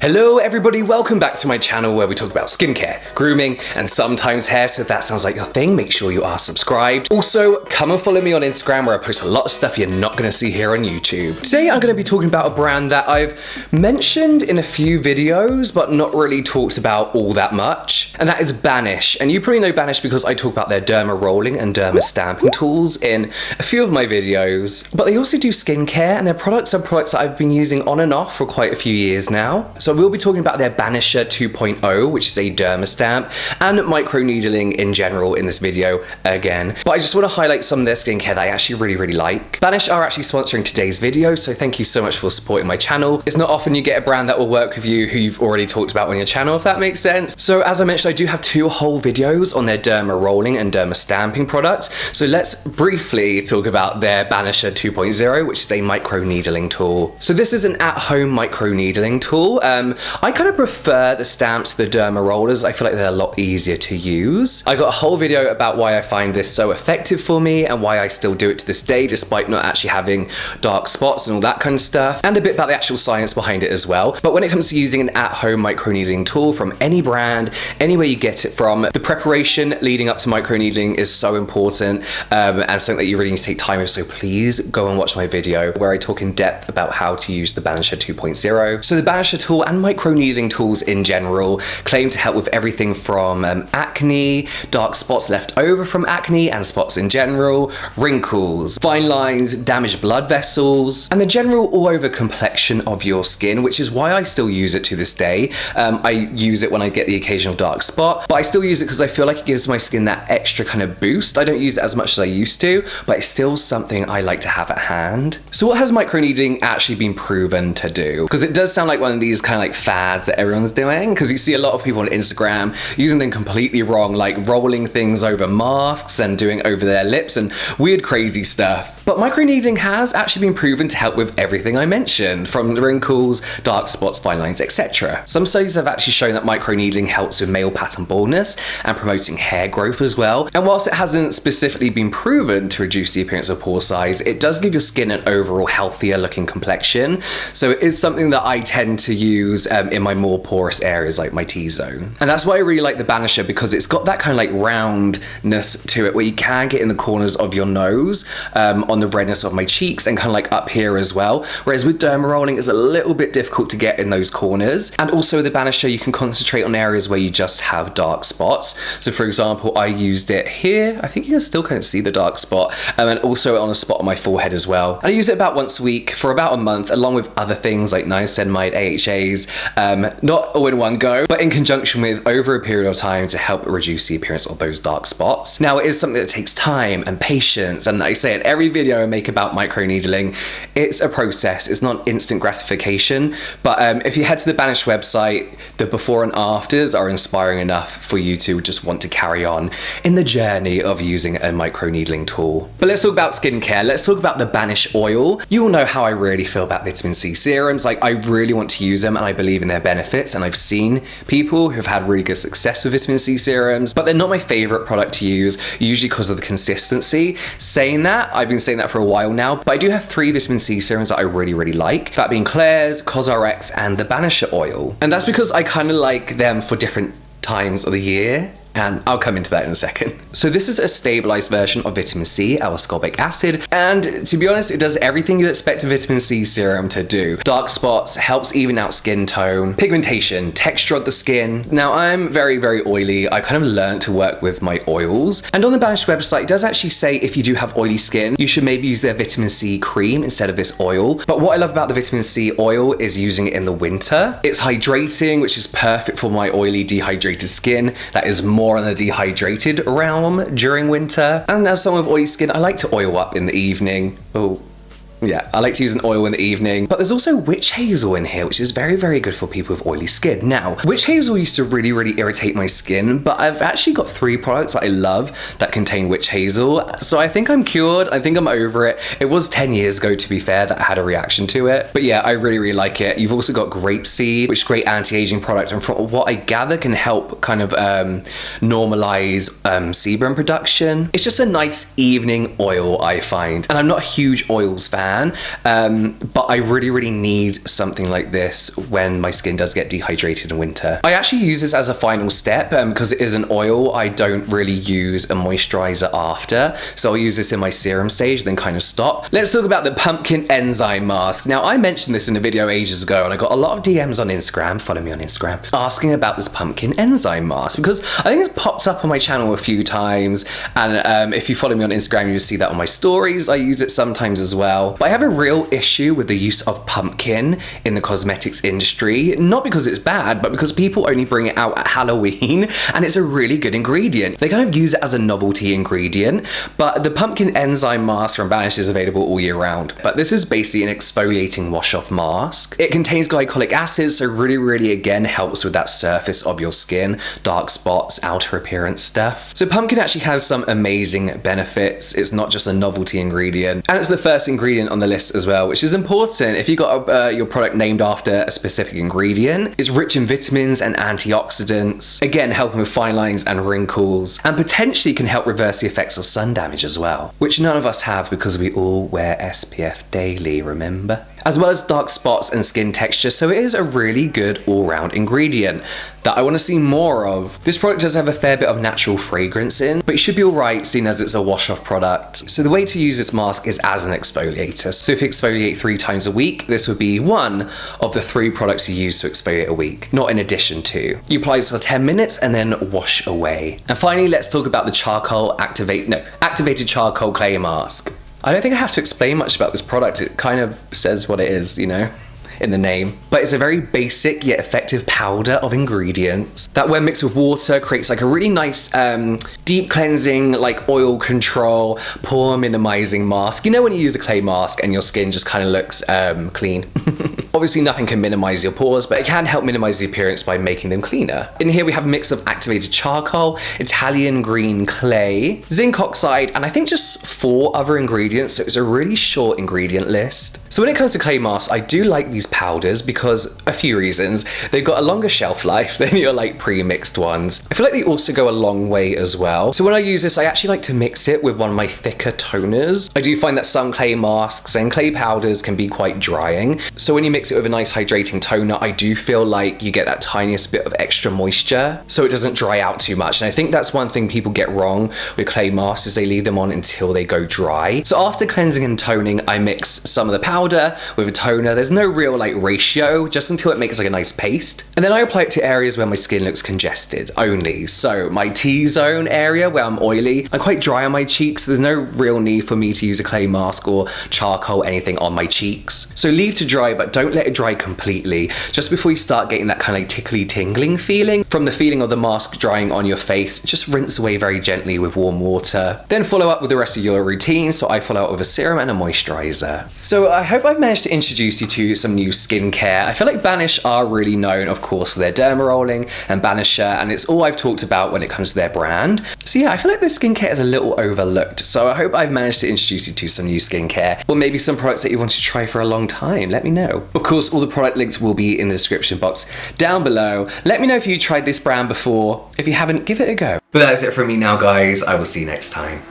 Hello everybody, welcome back to my channel where we talk about skincare, grooming, and sometimes hair, so if that sounds like your thing, make sure you are subscribed. Also, come and follow me on Instagram where I post a lot of stuff you're not gonna see here on YouTube. Today I'm gonna be talking about a brand that I've mentioned in a few videos, but not really talked about all that much, and that is Banish. And you probably know Banish because I talk about their derma rolling and derma stamping tools in a few of my videos, but they also do skincare, and their products are products that I've been using on and off for quite a few years now. So we'll be talking about their Banisher 2.0, which is a derma stamp, and microneedling in general in this video again. But I just want to highlight some of their skincare that I actually really like. Banish are actually sponsoring today's video, so thank you so much for supporting my channel. It's not often you get a brand that will work with you who you've already talked about on your channel, if that makes sense. So as I mentioned, I do have two whole videos on their derma rolling and derma stamping products. So let's briefly talk about their Banisher 2.0, which is a microneedling tool. So this is an at-home microneedling tool. I kind of prefer the stamps to the derma rollers. I feel like they're a lot easier to use. I got a whole video about why I find this so effective for me and why I still do it to this day despite not actually having dark spots and all that kind of stuff, and a bit about the actual science behind it as well. But when it comes to using an at-home microneedling tool from any brand, anywhere you get it from, the preparation leading up to microneedling is so important and something that you really need to take time with. So please go and watch my video where I talk in depth about how to use the Banisher 2.0. So the Banisher tool and microneedling tools in general claim to help with everything from acne, dark spots left over from acne and spots in general, wrinkles, fine lines, damaged blood vessels, and the general all-over complexion of your skin, which is why I still use it to this day. I use it when I get the occasional dark spot, but I still use it because I feel like it gives my skin that extra kind of boost. I don't use it as much as I used to, but it's still something I like to have at hand. So what has microneedling actually been proven to do? Because it does sound like one of these kind of like fads that everyone's doing, because you see a lot of people on Instagram using them completely wrong, like rolling things over masks and doing over their lips and weird crazy stuff. But microneedling has actually been proven to help with everything I mentioned, from wrinkles, dark spots, fine lines, etc. Some studies have actually shown that microneedling helps with male pattern baldness and promoting hair growth as well. And whilst it hasn't specifically been proven to reduce the appearance of pore size, it does give your skin an overall healthier looking complexion. So it is something that I tend to use in my more porous areas like my T-zone. And that's why I really like the Banisher, because it's got that kind of like roundness to it where you can get in the corners of your nose, on the redness of my cheeks, and kind of like up here as well. Whereas with derma rolling, it's a little bit difficult to get in those corners. And also the Banisher, you can concentrate on areas where you just have dark spots. So for example, I used it here. I think you can still kind of see the dark spot, and also on a spot on my forehead as well. And I use it about once a week for about a month, along with other things like niacinamide, AHAs, not all in one go, but in conjunction with over a period of time to help reduce the appearance of those dark spots. Now, it is something that takes time and patience, and like I say in every video I make about microneedling, it's a process. It's not instant gratification, but if you head to the Banish website, the before and afters are inspiring enough for you to just want to carry on in the journey of using a microneedling tool. But let's talk about skincare. Let's talk about the Banish oil. You all know how I really feel about vitamin C serums. Like, I really want to use them and I believe in their benefits, and I've seen people who've had really good success with vitamin C serums, but they're not my favorite product to use, usually because of the consistency. Saying that, I've been saying that for a while now, but I do have 3 vitamin C serums that I really like, that being Klairs, CosRx, and the Banisher oil. And that's because I kind of like them for different times of the year, and I'll come into that in a second. So this is a stabilized version of vitamin C, L-ascorbic acid, and to be honest, it does everything you'd expect a vitamin C serum to do. Dark spots, helps even out skin tone, pigmentation, texture of the skin. Now, I'm very oily. I kind of learned to work with my oils, and on the Banish website, it does actually say if you do have oily skin, you should maybe use their vitamin C cream instead of this oil. But what I love about the vitamin C oil is using it in the winter. It's hydrating, which is perfect for my oily, dehydrated skin. That is more on the dehydrated realm during winter. And as someone with oily skin, I like to oil up in the evening. Oh, yeah, I like to use an oil in the evening. But there's also witch hazel in here, which is very good for people with oily skin. Now, witch hazel used to really irritate my skin, but I've actually got 3 products that I love that contain witch hazel. So I think I'm cured. I think I'm over it. It was 10 years ago, to be fair, that I had a reaction to it. But yeah, I really like it. You've also got grapeseed, which is a great anti-aging product, and from what I gather can help kind of normalize sebum production. It's just a nice evening oil, I find. And I'm not a huge oils fan. fan, but I really need something like this when my skin does get dehydrated in winter. I actually use this as a final step because it is an oil. I don't really use a moisturizer after, so I'll use this in my serum stage, then kind of stop. Let's talk about the pumpkin enzyme mask. Now, I mentioned this in a video ages ago, and I got a lot of DMs on Instagram, follow me on Instagram, asking about this pumpkin enzyme mask, because I think it's popped up on my channel a few times, and if you follow me on Instagram, you'll see that on my stories. I use it sometimes as well. But I have a real issue with the use of pumpkin in the cosmetics industry, not because it's bad, but because people only bring it out at Halloween, and it's a really good ingredient. They kind of use it as a novelty ingredient, but the pumpkin enzyme mask from Banish is available all year round. But this is basically an exfoliating wash-off mask. It contains glycolic acid, so really again helps with that surface of your skin, dark spots, outer appearance stuff. So pumpkin actually has some amazing benefits. It's not just a novelty ingredient, and it's the first ingredient on the list as well, which is important if you got your product named after a specific ingredient. It's rich in vitamins and antioxidants, again helping with fine lines and wrinkles, and potentially can help reverse the effects of sun damage as well, which none of us have because we all wear SPF daily, remember? As well as dark spots and skin texture, so it is a really good all-round ingredient that I want to see more of. This product does have a fair bit of natural fragrance in, but it should be alright seeing as it's a wash-off product. So the way to use this mask is as an exfoliator. So if you exfoliate 3 times a week, this would be one of the 3 products you use to exfoliate a week, not in addition to. You apply this for 10 minutes and then wash away. And finally, let's talk about the activated charcoal clay mask. I don't think I have to explain much about this product. It kind of says what it is, you know, in the name. But it's a very basic yet effective powder of ingredients that when mixed with water creates like a really nice deep cleansing, like oil control, pore minimizing mask. You know when you use a clay mask and your skin just kind of looks clean. Obviously nothing can minimize your pores, but it can help minimize the appearance by making them cleaner. In here we have a mix of activated charcoal, Italian green clay, zinc oxide, and I think just 4 other ingredients, so it's a really short ingredient list. So when it comes to clay masks, I do like these powders because a few reasons. They've got a longer shelf life than your like pre-mixed ones. I feel like they also go a long way as well. So when I use this, I actually like to mix it with one of my thicker toners. I do find that some clay masks and clay powders can be quite drying. So when you mix it with a nice hydrating toner, I do feel like you get that tiniest bit of extra moisture, so it doesn't dry out too much. And I think that's one thing people get wrong with clay masks is they leave them on until they go dry. So after cleansing and toning, I mix some of the powder with a toner. There's no real like ratio, just until it makes like a nice paste. And then I apply it to areas where my skin looks congested only. So my T-zone area where I'm oily, I'm quite dry on my cheeks, so there's no real need for me to use a clay mask or charcoal, anything on my cheeks. So leave to dry, but don't let it dry completely. Just before you start getting that kind of like tickly tingling feeling from the feeling of the mask drying on your face, just rinse away very gently with warm water. Then follow up with the rest of your routine. So I follow up with a serum and a moisturizer. So I hope I've managed to introduce you to some new skincare. I feel like Banish are really known, of course, for their dermarolling and Banisher, and it's all I've talked about when it comes to their brand. So yeah, I feel like their skincare is a little overlooked. So I hope I've managed to introduce you to some new skincare, or maybe some products that you want to try for a long time. Let me know. Of course, all the product links will be in the description box down below. Let me know if you tried this brand before. If you haven't, give it a go. But that's it from me now, guys. I will see you next time.